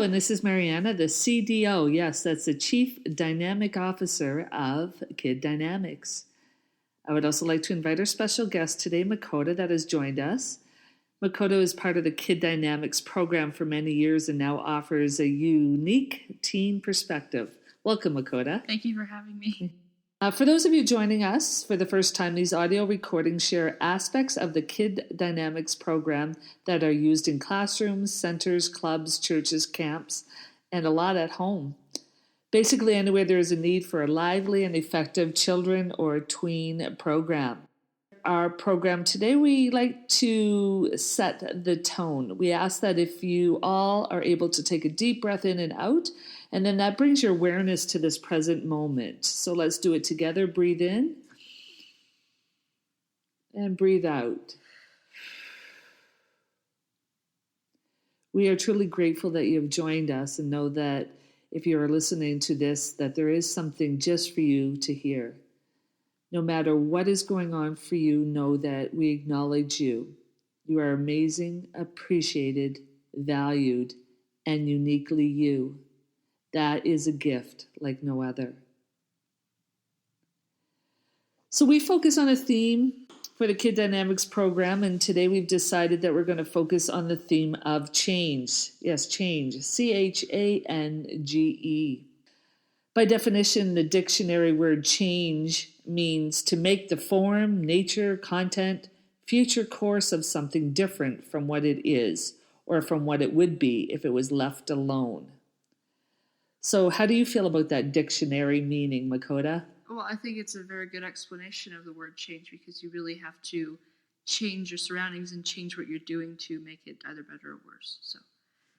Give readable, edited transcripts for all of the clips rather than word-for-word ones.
and this is Mariana, the CDO. Yes, that's the Chief Dynamic Officer of Kid Dynamics. I would also like to invite our special guest today, Makoto, that has joined us. Makoto is part of the Kid Dynamics program for many years and now offers a unique teen perspective. Welcome, Makoto. Thank you for having me. For those of you joining us for the first time, these audio recordings share aspects of the Kid Dynamics program that are used in classrooms, centers, clubs, churches, camps, and a lot at home. Basically, anywhere there is a need for a lively and effective children or tween program. Our program today, we like to set the tone. We ask that if you all are able to take a deep breath in and out, and then that brings your awareness to this present moment. So let's do it together. Breathe in and breathe out. We are truly grateful that you have joined us, and know that if you are listening to this, that there is something just for you to hear. No matter what is going on for you, know that we acknowledge you. You are amazing, appreciated, valued, and uniquely you. That is a gift like no other. So we focus on a theme for the Kid Dynamics program, and today we've decided that we're going to focus on the theme of change. Yes, change. CHANGE. By definition, the dictionary word change means to make the form, nature, content, future course of something different from what it is, or from what it would be if it was left alone. So how do you feel about that dictionary meaning, Makoto? Well, I think it's a very good explanation of the word change, because you really have to change your surroundings and change what you're doing to make it either better or worse. So,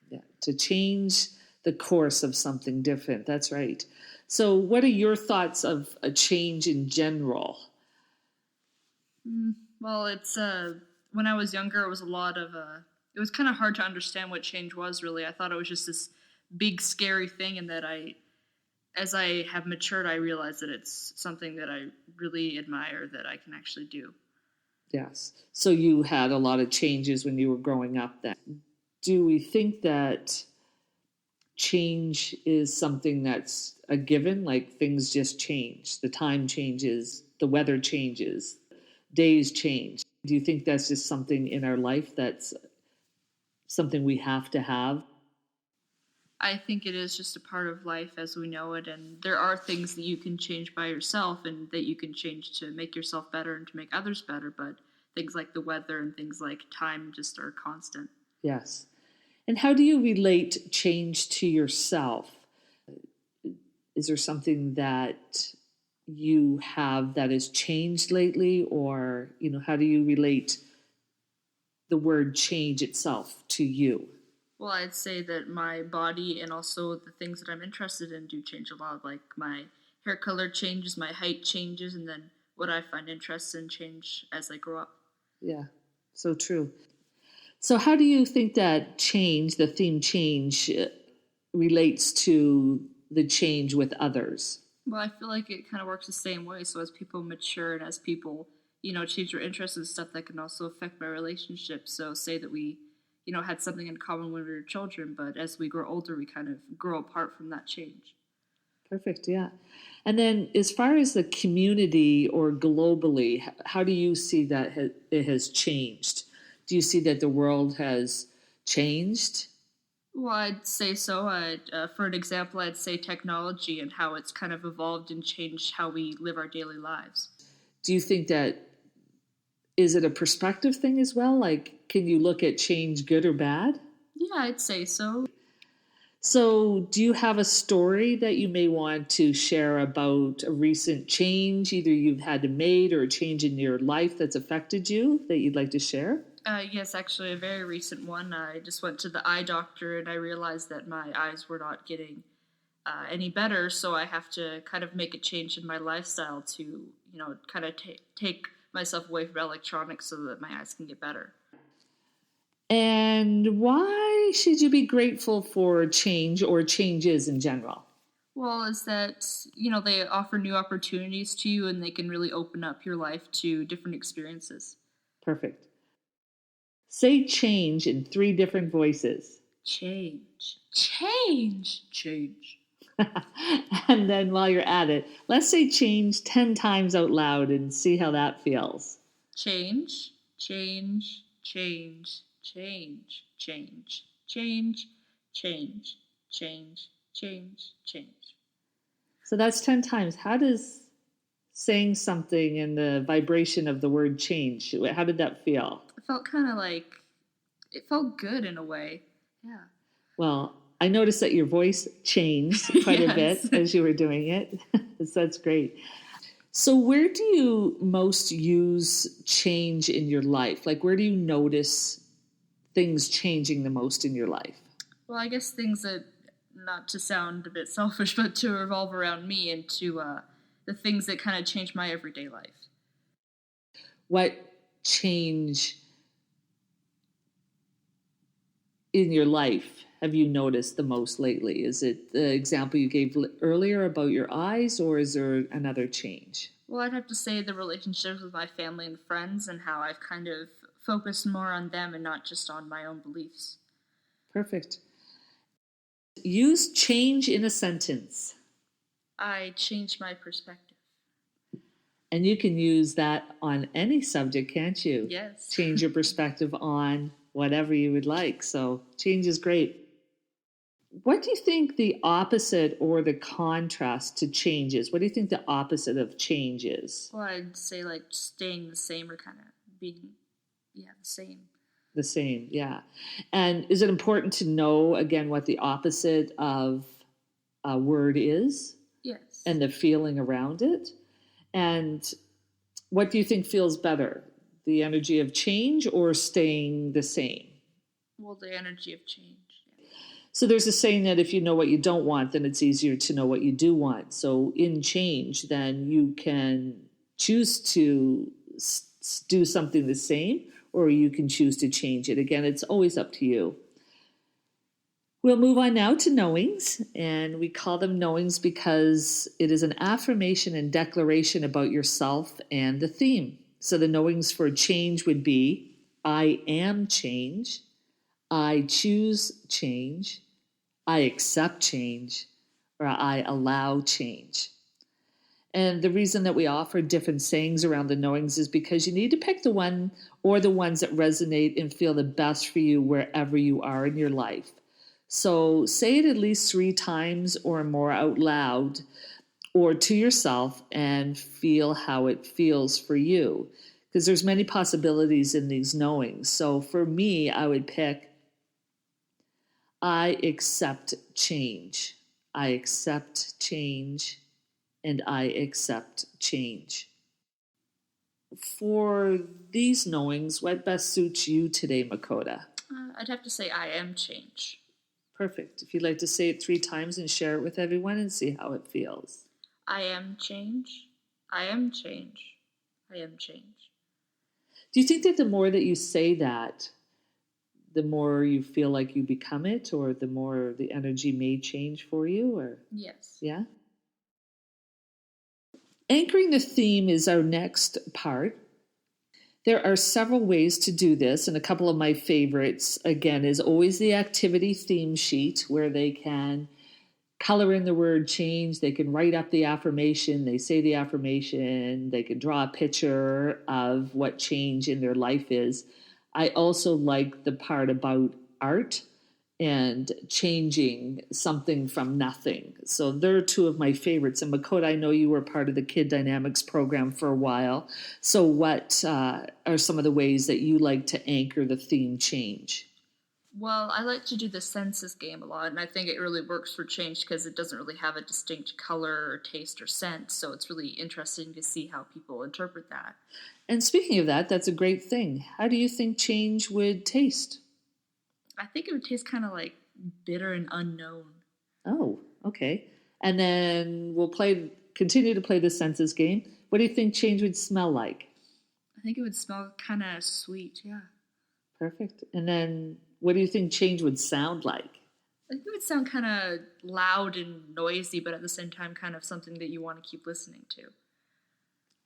yeah, to change the course of something different. That's right. So what are your thoughts of a change in general? Well, it's when I was younger, it was a lot of it was kind of hard to understand what change was, really. I thought it was just this big, scary thing, and that as I have matured, I realized that it's something that I really admire that I can actually do. Yes. So you had a lot of changes when you were growing up then. Do we think that change is something that's a given, like things just change, the time changes, the weather changes, days change? Do you think that's just something in our life that's something we have to have? I think it is just a part of life as we know it, and there are things that you can change by yourself and that you can change to make yourself better and to make others better, but things like the weather and things like time just are constant. Yes. And how do you relate change to yourself? Is there something that you have that has changed lately, or, how do you relate the word change itself to you? Well, I'd say that my body and also the things that I'm interested in do change a lot. Like my hair color changes, my height changes, and then what I find interesting change as I grow up. Yeah, so true. So how do you think that change, the theme change, relates to the change with others? Well, I feel like it kind of works the same way. So as people mature and as people, change their interests and stuff, that can also affect my relationship. So say that we had something in common when we were children, but as we grow older, we kind of grow apart from that change. Perfect, yeah. And then as far as the community or globally, how do you see that it has changed? Do you see that the world has changed? Well, I'd say so. For an example, I'd say technology and how it's kind of evolved and changed how we live our daily lives. Do you think that, is it a perspective thing as well? Like, can you look at change good or bad? Yeah, I'd say so. So do you have a story that you may want to share about a recent change, either you've had to make or a change in your life that's affected you that you'd like to share? Yes, actually, a very recent one. I just went to the eye doctor and I realized that my eyes were not getting any better, so I have to kind of make a change in my lifestyle to, kind of take myself away from electronics so that my eyes can get better. And why should you be grateful for change or changes in general? Well, is that, they offer new opportunities to you and they can really open up your life to different experiences. Perfect. Say change in 3 different voices. Change. Change. Change. And then while you're at it, let's say change 10 times out loud and see how that feels. Change. Change. Change. Change. Change. Change. Change. Change. Change. Change. So that's 10 times. How does saying something and the vibration of the word change, how did that feel? It felt kind of like, it felt good in a way. Yeah. Well, I noticed that your voice changed quite a bit as you were doing it. So that's great. So where do you most use change in your life? Like, where do you notice things changing the most in your life? Well, I guess things that, not to sound a bit selfish, but to revolve around me and to the things that kind of change my everyday life. What change in your life have you noticed the most lately? Is it the example you gave earlier about your eyes, or is there another change? Well, I'd have to say the relationships with my family and friends and how I've kind of focused more on them and not just on my own beliefs. Perfect. Use change in a sentence. I changed my perspective. And you can use that on any subject, can't you? Yes. Change your perspective on whatever you would like. So change is great. What do you think the opposite or the contrast to change is? What do you think the opposite of change is? Well, I'd say like staying the same or kind of being, the same. The same, yeah. And is it important to know, again, what the opposite of a word is? Yes. And the feeling around it? And what do you think feels better? The energy of change or staying the same? Well, the energy of change. So there's a saying that if you know what you don't want, then it's easier to know what you do want. So in change, then you can choose to do something the same, or you can choose to change it. Again, it's always up to you. We'll move on now to knowings, and we call them knowings because it is an affirmation and declaration about yourself and the theme. So the knowings for change would be, I am change, I choose change, I accept change, or I allow change. And the reason that we offer different sayings around the knowings is because you need to pick the one or the ones that resonate and feel the best for you wherever you are in your life. So say it at least 3 times or more out loud or to yourself and feel how it feels for you. Because there's many possibilities in these knowings. So for me, I would pick, I accept change. I accept change, and I accept change. For these knowings, what best suits you today, Makota? I'd have to say I am change. Perfect. If you'd like to say it 3 times and share it with everyone and see how it feels. I am change. I am change. I am change. Do you think that the more that you say that, the more you feel like you become it, or the more the energy may change for you? Or Yes. yeah? Anchoring the theme is our next part. There are several ways to do this, and a couple of my favorites, again, is always the activity theme sheet where they can color in the word change, they can write up the affirmation, they say the affirmation, they can draw a picture of what change in their life is. I also like the part about art and changing something from nothing. So they're 2 of my favorites. And Makota, I know you were part of the Kid Dynamics program for a while. So what are some of the ways that you like to anchor the theme change? Well, I like to do the senses game a lot, and I think it really works for change because it doesn't really have a distinct color or taste or scent, so it's really interesting to see how people interpret that. And speaking of that, that's a great thing. How do you think change would taste? I think it would taste kind of like bitter and unknown. Oh, okay. And then we'll continue to play the senses game. What do you think change would smell like? I think it would smell kind of sweet, yeah. Perfect. And then what do you think change would sound like? I think it would sound kind of loud and noisy, but at the same time kind of something that you want to keep listening to.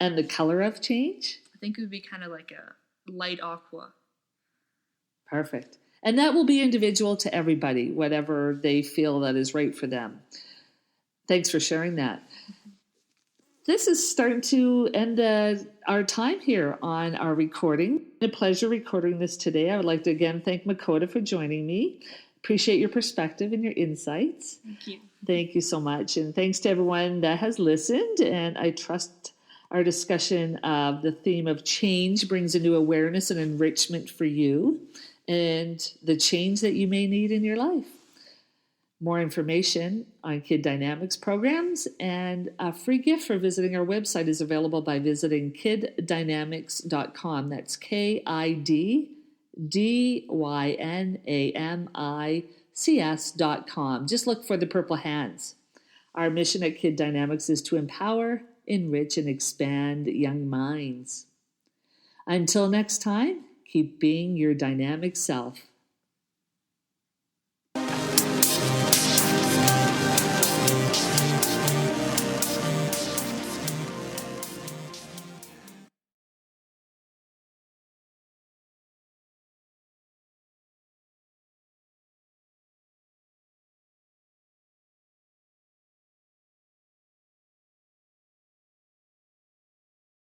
And the color of change? I think it would be kind of like a light aqua. Perfect. And that will be individual to everybody, whatever they feel that is right for them. Thanks for sharing that. This is starting to end our time here on our recording. A pleasure recording this today. I would like to again thank Makota for joining me. Appreciate your perspective and your insights. Thank you. Thank you so much. And thanks to everyone that has listened. And I trust our discussion of the theme of change brings a new awareness and enrichment for you and the change that you may need in your life. More information on Kid Dynamics programs and a free gift for visiting our website is available by visiting kiddynamics.com. That's kiddynamics.com. Just look for the purple hands. Our mission at Kid Dynamics is to empower, enrich, and expand young minds. Until next time, keep being your dynamic self.